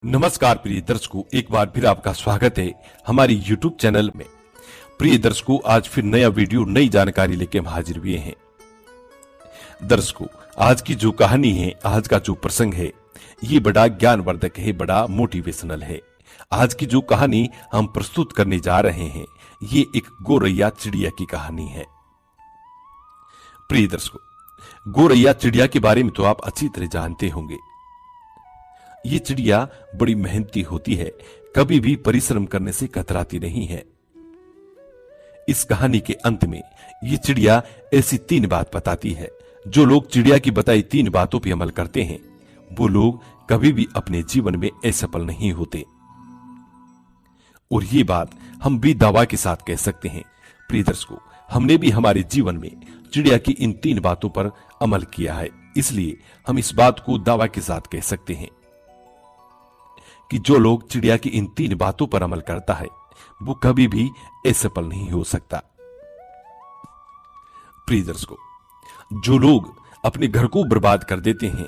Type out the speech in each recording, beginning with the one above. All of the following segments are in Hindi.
नमस्कार प्रिय दर्शकों, एक बार फिर आपका स्वागत है हमारी YouTube चैनल में। प्रिय दर्शकों, आज फिर नया वीडियो नई जानकारी लेके हम हाजिर हुए हैं। दर्शकों, आज की जो कहानी है, आज का जो प्रसंग है, ये बड़ा ज्ञानवर्धक है, बड़ा मोटिवेशनल है। आज की जो कहानी हम प्रस्तुत करने जा रहे हैं, ये एक गोरैया चिड़िया की कहानी है। प्रिय दर्शकों, गोरैया चिड़िया के बारे में तो आप अच्छी तरह जानते होंगे। ये चिड़िया बड़ी मेहनती होती है, कभी भी परिश्रम करने से कतराती नहीं है। इस कहानी के अंत में ये चिड़िया ऐसी 3 बात बताती है। जो लोग चिड़िया की बताई 3 बातों पर अमल करते हैं, वो लोग कभी भी अपने जीवन में असफल नहीं होते। और ये बात हम भी दावा के साथ कह सकते हैं। प्रिय दर्शकों, हमने भी हमारे जीवन में चिड़िया की इन 3 बातों पर अमल किया है, इसलिए हम इस बात को दावा के साथ कह सकते हैं कि जो लोग चिड़िया की इन 3 बातों पर अमल करता है, वो कभी भी असफल नहीं हो सकता। प्रिय दर्शकों, जो लोग अपने घर को बर्बाद कर देते हैं,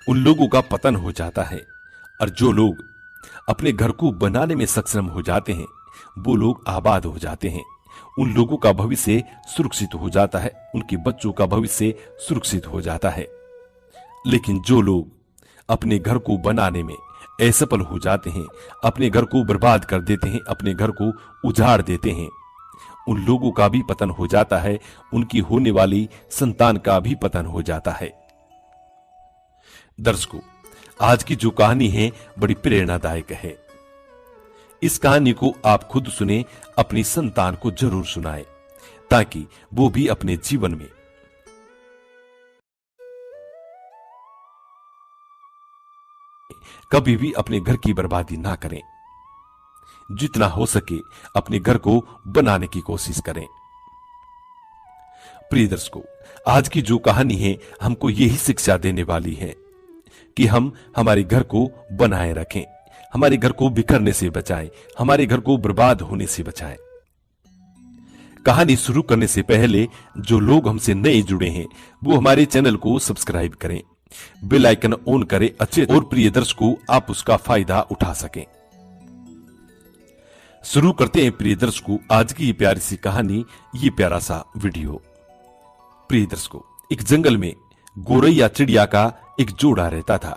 उन लोगों का पतन हो जाता है, और जो लोग अपने घर को बनाने में सक्षम हो जाते हैं, वो लोग आबाद हो जाते हैं। उन लोगों का भविष्य सुरक्षित हो जाता है, उनके बच्चों का भविष्य सुरक्षित हो जाता है। लेकिन जो लोग अपने घर को बनाने में असफल हो जाते हैं, अपने घर को बर्बाद कर देते हैं, अपने घर को उजाड़ देते हैं, उन लोगों का भी पतन हो जाता है, उनकी होने वाली संतान का भी पतन हो जाता है। दर्शकों, आज की जो कहानी है, बड़ी प्रेरणादायक है। इस कहानी को आप खुद सुने, अपनी संतान को जरूर सुनाएं, ताकि वो भी अपने जीवन में कभी भी अपने घर की बर्बादी ना करें। जितना हो सके अपने घर को बनाने की कोशिश करें। प्रिय दर्शकों, आज की जो कहानी है, हमको यही शिक्षा देने वाली है कि हम हमारे घर को बनाए रखें, हमारे घर को बिखरने से बचाएं, हमारे घर को बर्बाद होने से बचाएं। कहानी शुरू करने से पहले जो लोग हमसे नए जुड़े हैं, वो हमारे चैनल को सब्सक्राइब करें, बेल आइकन ऑन करें, अच्छे और प्रिय दर्शकों आप उसका फायदा उठा सकें। शुरू करते हैं प्रिय दर्शकों आज की ये प्यारी सी कहानी, ये प्यारा सा वीडियो। प्रिय दर्शकों, एक जंगल में गोरैया चिड़िया का एक जोड़ा रहता था।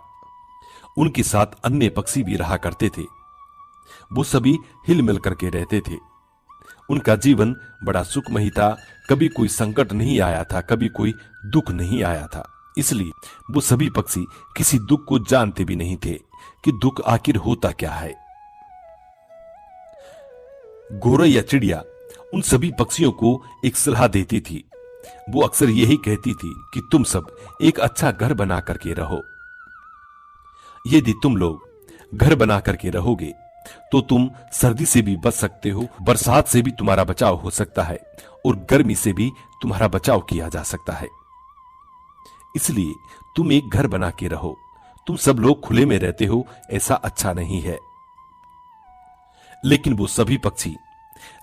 उनके साथ अन्य पक्षी भी रहा करते थे। वो सभी हिलमिल करके रहते थे। उनका जीवन बड़ा सुखमयी था, कभी कोई संकट नहीं आया था, कभी कोई दुख नहीं आया था। इसलिए वो सभी पक्षी किसी दुख को जानते भी नहीं थे कि दुख आखिर होता क्या है। गोरैया चिड़िया उन सभी पक्षियों को एक सलाह देती थी। वो अक्सर यही कहती थी कि तुम सब एक अच्छा घर बना करके रहो। यदि तुम लोग घर बना करके रहोगे तो तुम सर्दी से भी बच सकते हो, बरसात से भी तुम्हारा बचाव हो सकता है, और गर्मी से भी तुम्हारा बचाव किया जा सकता है। इसलिए तुम एक घर बना के रहो। तुम सब लोग खुले में रहते हो, ऐसा अच्छा नहीं है। लेकिन वो सभी पक्षी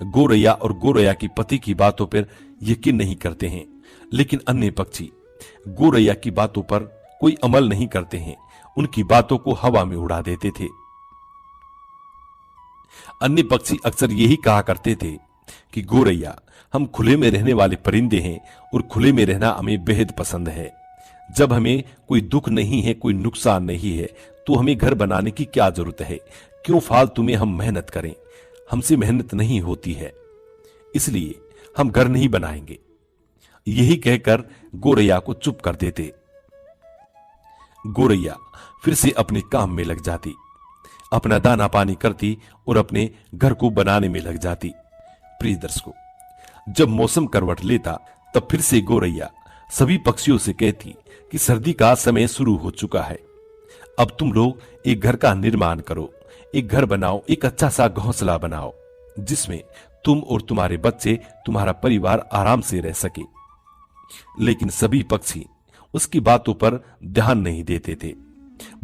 गोरैया और गोरैया की पति की बातों पर यकीन नहीं करते हैं। लेकिन अन्य पक्षी गोरैया की बातों पर कोई अमल नहीं करते हैं, उनकी बातों को हवा में उड़ा देते थे। अन्य पक्षी अक्सर यही कहा करते थे कि गोरैया, हम खुले में रहने वाले परिंदे हैं और खुले में रहना हमें बेहद पसंद है। जब हमें कोई दुख नहीं है, कोई नुकसान नहीं है, तो हमें घर बनाने की क्या जरूरत है? क्यों फालतू में हम मेहनत करें? हमसे मेहनत नहीं होती है, इसलिए हम घर नहीं बनाएंगे। यही कहकर गोरैया को चुप कर देते। गोरैया फिर से अपने काम में लग जाती, अपना दाना पानी करती और अपने घर को बनाने में लग जाती। प्रिय दर्शकों, जब मौसम करवट लेता, तब फिर से गोरैया सभी पक्षियों से कहती कि सर्दी का समय शुरू हो चुका है। अब तुम लोग एक घर का निर्माण करो, एक घर बनाओ, एक अच्छा सा घोंसला बनाओ, जिसमें तुम और तुम्हारे बच्चे, तुम्हारा परिवार आराम से रह सके। लेकिन सभी पक्षी उसकी बातों पर ध्यान नहीं देते थे।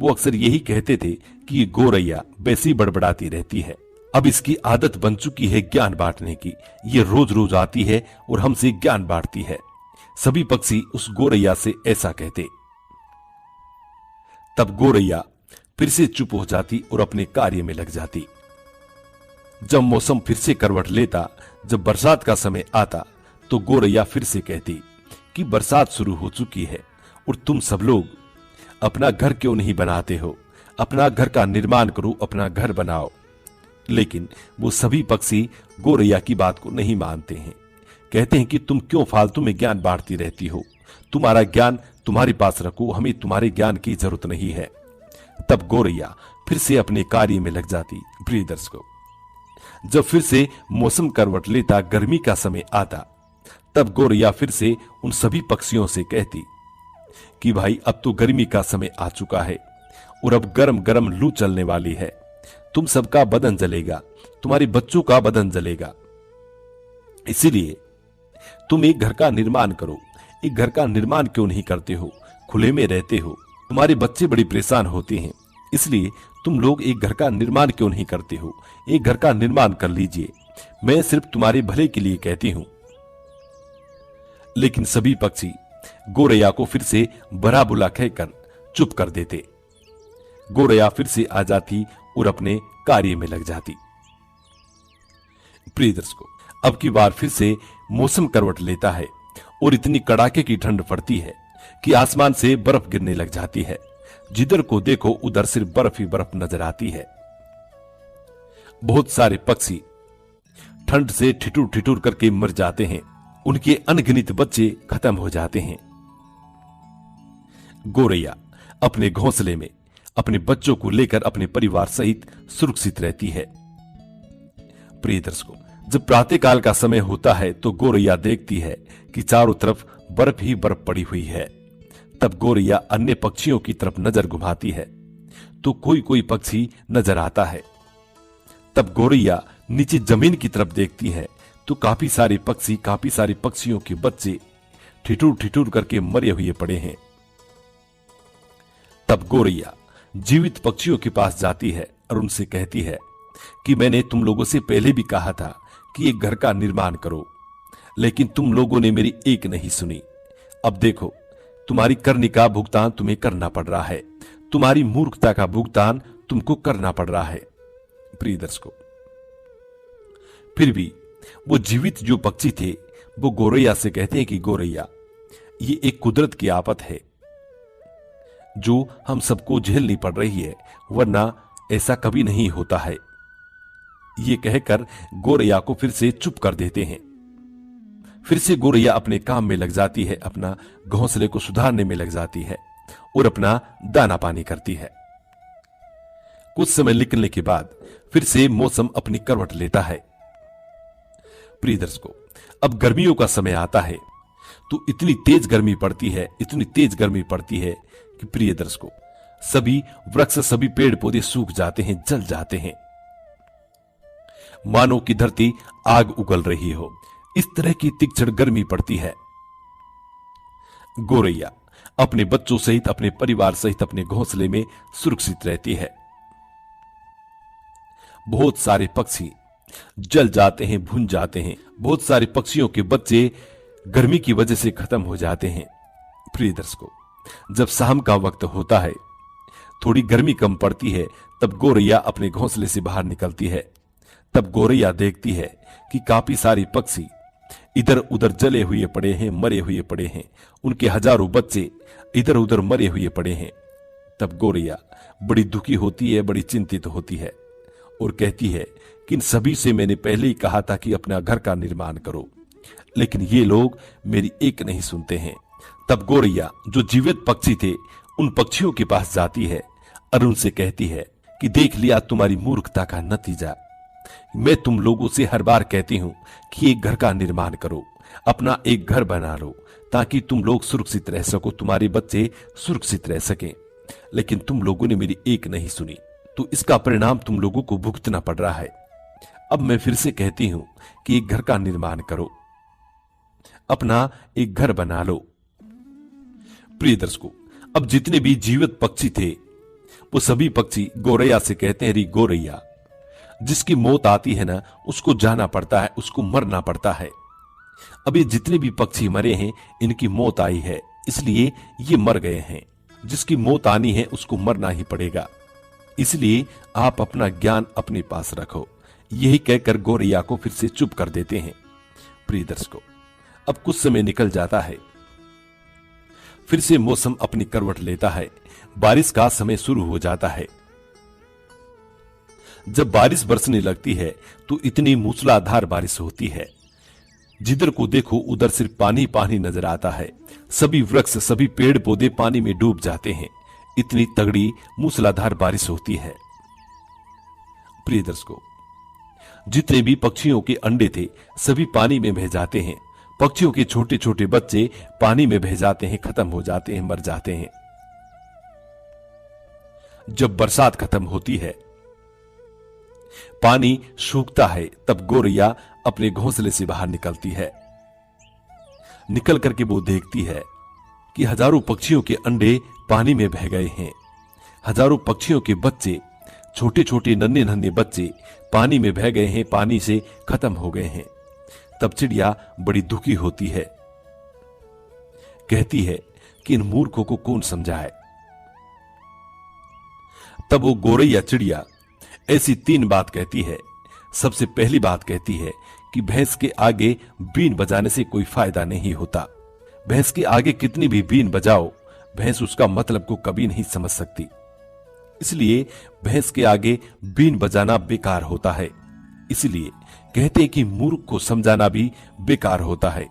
वो अक्सर यही कहते थे कि ये गोरैया वैसी बड़बड़ाती रहती है, अब इसकी आदत बन चुकी है ज्ञान बांटने की। ये रोज रोज आती है और हमसे ज्ञान बांटती है। सभी पक्षी उस गोरैया से ऐसा कहते। तब गोरैया फिर से चुप हो जाती और अपने कार्य में लग जाती। जब मौसम फिर से करवट लेता, जब बरसात का समय आता, तो गोरैया फिर से कहती कि बरसात शुरू हो चुकी है और तुम सब लोग अपना घर क्यों नहीं बनाते हो, अपना घर का निर्माण करो, अपना घर बनाओ। लेकिन वो सभी पक्षी गोरैया की बात को नहीं मानते हैं। कहते हैं कि तुम क्यों फालतू में ज्ञान बांटती रहती हो, तुम्हारा ज्ञान तुम्हारे पास रखो, हमें तुम्हारे ज्ञान की जरूरत नहीं है। तब गोरैया फिर से अपने कार्य में लग जाती। प्रिय दर्शकों, जब फिर से मौसम करवट लेता, गर्मी का समय आता, तब गोरैया फिर से उन सभी पक्षियों से कहती कि भाई अब तो गर्मी का समय आ चुका है और अब गरम गरम लू चलने वाली है, तुम सबका बदन जलेगा, तुम्हारे बच्चों का बदन जलेगा। इसीलिए तुम एक घर का निर्माण करो। एक घर का निर्माण क्यों नहीं करते हो, खुले में रहते हो, तुम्हारे बच्चे बड़ी परेशान होते हैं, इसलिए तुम लोग एक घर का निर्माण क्यों नहीं करते हो, एक घर का निर्माण कर लीजिए, मैं सिर्फ तुम्हारे भले के लिए कहती हूं। लेकिन सभी पक्षी गोरैया को फिर से बुरा बुला कहकर चुप कर देते। गोरैया फिर से आ जाती और अपने कार्य में लग जाती। प्रिय दर्शकों, अब की बार फिर से मौसम करवट लेता है और इतनी कड़ाके की ठंड पड़ती है कि आसमान से बर्फ गिरने लग जाती है। जिधर को देखो उधर सिर्फ बर्फ ही बर्फ नजर आती है। बहुत सारे पक्षी ठंड से ठिठुर ठिठुर करके मर जाते हैं, उनके अनगिनत बच्चे खत्म हो जाते हैं। गोरैया अपने घोंसले में अपने बच्चों को लेकर अपने परिवार सहित सुरक्षित रहती है। प्रिय दर्शकों, जब प्रातःकाल का समय होता है तो गोरैया देखती है कि चारों तरफ बर्फ ही बर्फ पड़ी हुई है। तब गोरैया अन्य पक्षियों की तरफ नजर घुमाती है तो कोई कोई पक्षी नजर आता है। तब गोरैया नीचे जमीन की तरफ देखती है तो काफी सारे पक्षियों के बच्चे ठिठुर ठिठुर करके मरे हुए पड़े हैं। तब गोरैया जीवित पक्षियों के पास जाती है और उनसे कहती है कि मैंने तुम लोगों से पहले भी कहा था कि एक घर का निर्माण करो, लेकिन तुम लोगों ने मेरी एक नहीं सुनी। अब देखो, तुम्हारी करनी का भुगतान तुम्हें करना पड़ रहा है, तुम्हारी मूर्खता का भुगतान तुमको करना पड़ रहा है। प्रिय दर्शकों, फिर भी वो जीवित जो पक्षी थे वो गोरैया से कहते हैं कि गोरैया, ये एक कुदरत की आफत है जो हम सबको झेलनी पड़ रही है, वरना ऐसा कभी नहीं होता है। ये कहकर गोरैया को फिर से चुप कर देते हैं। फिर से गोरैया अपने काम में लग जाती है, अपना घोंसले को सुधारने में लग जाती है और अपना दाना पानी करती है। कुछ समय निकलने के बाद फिर से मौसम अपनी करवट लेता है। प्रिय दर्शकों, अब गर्मियों का समय आता है तो इतनी तेज गर्मी पड़ती है कि प्रिय दर्शकों, सभी वृक्ष, सभी पेड़ पौधे सूख जाते हैं, जल जाते हैं, मानो की धरती आग उगल रही हो। इस तरह की तीक्ष्ण गर्मी पड़ती है। गोरैया अपने बच्चों सहित, अपने परिवार सहित अपने घोंसले में सुरक्षित रहती है। बहुत सारे पक्षी जल जाते हैं, भुन जाते हैं, बहुत सारे पक्षियों के बच्चे गर्मी की वजह से खत्म हो जाते हैं। प्रिय दर्शकों, जब शाम का वक्त होता है, थोड़ी गर्मी कम पड़ती है, तब गोरैया अपने घोंसले से बाहर निकलती है। तब गोरैया देखती है कि काफी सारे पक्षी इधर उधर जले हुए पड़े हैं, मरे हुए पड़े हैं, उनके हजारों बच्चे इधर उधर मरे हुए पड़े हैं। तब गोरैया बड़ी दुखी होती है, बड़ी चिंतित होती है और कहती है कि इन सभी से मैंने पहले ही कहा था कि अपना घर का निर्माण करो, लेकिन ये लोग मेरी एक नहीं सुनते हैं। तब गोरैया जो जीवित पक्षी थे उन पक्षियों के पास जाती है और उनसे कहती है कि देख लिया तुम्हारी मूर्खता का नतीजा। मैं तुम लोगों से हर बार कहती हूं कि एक घर का निर्माण करो, अपना एक घर बना लो ताकि तुम लोग सुरक्षित रह सको, तुम्हारे बच्चे सुरक्षित रह सकें, लेकिन तुम लोगों ने मेरी एक नहीं सुनी, तो इसका परिणाम तुम लोगों को भुगतना पड़ रहा है। अब मैं फिर से कहती हूं कि एक घर का निर्माण करो, अपना एक घर बना लो। प्रिय दर्शकों, अब जितने भी जीवित पक्षी थे वो सभी पक्षी गोरैया से कहते हैं, री गोरैया, जिसकी मौत आती है ना उसको जाना पड़ता है, उसको मरना पड़ता है। अब ये जितने भी पक्षी मरे हैं इनकी मौत आई है, इसलिए ये मर गए हैं। जिसकी मौत आनी है उसको मरना ही पड़ेगा। इसलिए आप अपना ज्ञान अपने पास रखो। यही कहकर गौरैया को फिर से चुप कर देते हैं। प्रिय दर्शकों, अब कुछ समय निकल जाता है। फिर से मौसम अपनी करवट लेता है। बारिश का समय शुरू हो जाता है। जब बारिश बरसने लगती है तो इतनी मूसलाधार बारिश होती है, जिधर को देखो उधर सिर्फ पानी पानी नजर आता है। सभी वृक्ष, सभी पेड़ पौधे पानी में डूब जाते हैं। इतनी तगड़ी मूसलाधार बारिश होती है। प्रिय दर्शकों, जितने भी पक्षियों के अंडे थे सभी पानी में बह जाते हैं। पक्षियों के छोटे छोटे बच्चे पानी में बह जाते हैं, खत्म हो जाते हैं, मर जाते हैं। जब बरसात खत्म होती है, पानी सूखता है, तब गौरैया अपने घोंसले से बाहर निकलती है। निकल करके वो देखती है कि हजारों पक्षियों के अंडे पानी में बह गए हैं। हजारों पक्षियों के बच्चे, छोटे छोटे नन्हे नन्हे बच्चे पानी में बह गए हैं, पानी से खत्म हो गए हैं। तब चिड़िया बड़ी दुखी होती है। कहती है कि इन मूर्खों को कौन समझाए। तब वो गौरैया चिड़िया ऐसी 3 बात कहती है। सबसे पहली बात कहती है कि भैंस के आगे बीन बजाने से कोई फायदा नहीं होता। भैंस के आगे कितनी भी बीन बजाओ, भैंस उसका मतलब को कभी नहीं समझ सकती। इसलिए भैंस के आगे बीन बजाना बेकार होता है। इसलिए कहते हैं कि मूर्ख को समझाना भी बेकार होता है।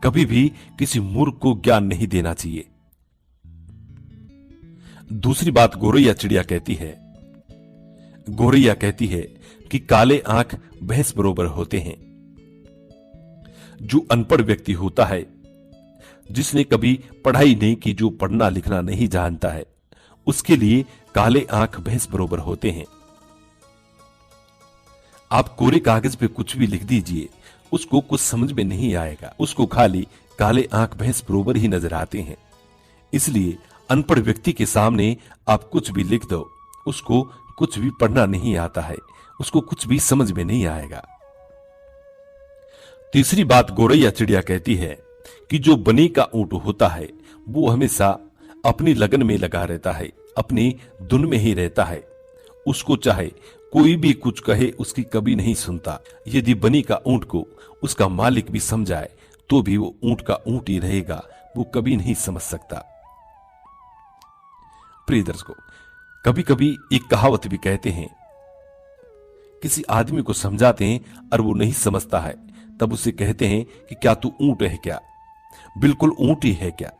कभी भी किसी मूर्ख को ज्ञान नहीं देना चाहिए। दूसरी बात गौरैया चिड़िया कहती है। गौरैया कहती है कि काले आंख भैंस बरोबर होते हैं। जो अनपढ़ व्यक्ति होता है, जिसने कभी पढ़ाई नहीं की, जो पढ़ना लिखना नहीं जानता है, उसके लिए काले आंख भैंस बरोबर होते हैं। आप कोरे कागज पे कुछ भी लिख दीजिए, उसको कुछ समझ में नहीं आएगा। उसको खाली काले आंख भैंस बरोबर ही नजर आते हैं। इसलिए अनपढ़ व्यक्ति के सामने आप कुछ भी लिख दो, उसको कुछ भी पढ़ना नहीं आता है, उसको कुछ भी समझ में नहीं आएगा। तीसरी बात गौरैया चिड़िया कहती है कि जो बनी का ऊंट होता है वो हमेशा अपनी लगन में लगा रहता है, अपनी धुन में ही रहता है। उसको चाहे कोई भी कुछ कहे, उसकी कभी नहीं सुनता। यदि बनी का ऊंट को उसका मालिक भी समझाए तो भी वो ऊंट का ऊंट ही रहेगा, वो कभी नहीं समझ सकता। प्रिय दर्शकों, कभी कभी एक कहावत भी कहते हैं, किसी आदमी को समझाते हैं और वो नहीं समझता है, तब उसे कहते हैं कि क्या तू ऊंट है क्या, बिल्कुल ऊंट ही है क्या।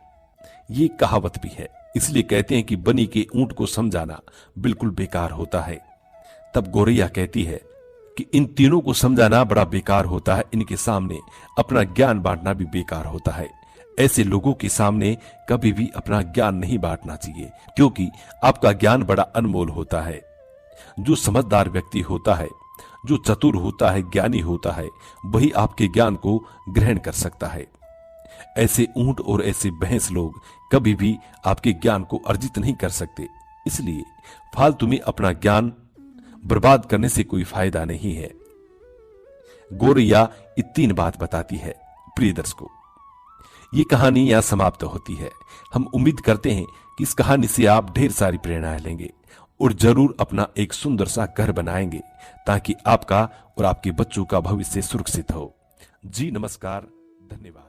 ये कहावत भी है। इसलिए कहते हैं कि बनी के ऊंट को समझाना बिल्कुल बेकार होता है। तब गौरैया कहती है कि इन तीनों को समझाना बड़ा बेकार होता है, इनके सामने अपना ज्ञान बांटना भी बेकार होता है। ऐसे लोगों के सामने कभी भी अपना ज्ञान नहीं बांटना चाहिए, क्योंकि आपका ज्ञान बड़ा अनमोल होता है। जो समझदार व्यक्ति होता है, जो चतुर होता है, ज्ञानी होता है, वही आपके ज्ञान को ग्रहण कर सकता है। ऐसे ऊंट और ऐसे भैंस लोग कभी भी आपके ज्ञान को अर्जित नहीं कर सकते। इसलिए फालतू में अपना ज्ञान बर्बाद करने से कोई फायदा नहीं है। गौरैया ये 3 बात बताती है। प्रिय दर्शकों, ये कहानी यहां समाप्त होती है। हम उम्मीद करते हैं कि इस कहानी से आप ढेर सारी प्रेरणाएं लेंगे और जरूर अपना एक सुंदर सा घर बनाएंगे, ताकि आपका और आपके बच्चों का भविष्य सुरक्षित हो। जी नमस्कार, धन्यवाद।